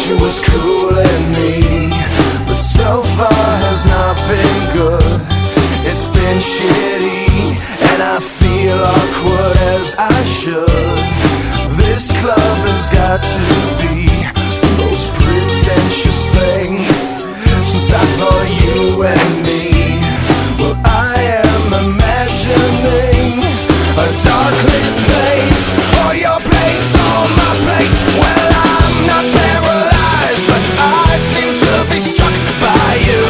she was cooling me, but so far has not been good. It's been shitty, and I feel awkward as I should. This club has got to be the most pretentious thing since I thought you and me. Well, I am imagining a dark lit place, or your place, or my place. Well, I'm not paralyzed, but I seem to be struck by you.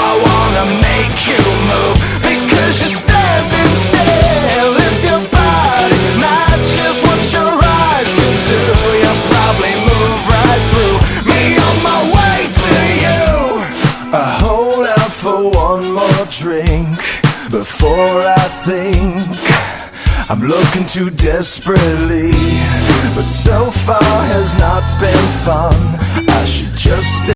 I wanna make you move, because you're standing still. If your body matches what your eyes can do, you'll probably move right through me on my way to you. I hold out for one more drink before I think I'm looking too desperately, but so far has not been fun. I should just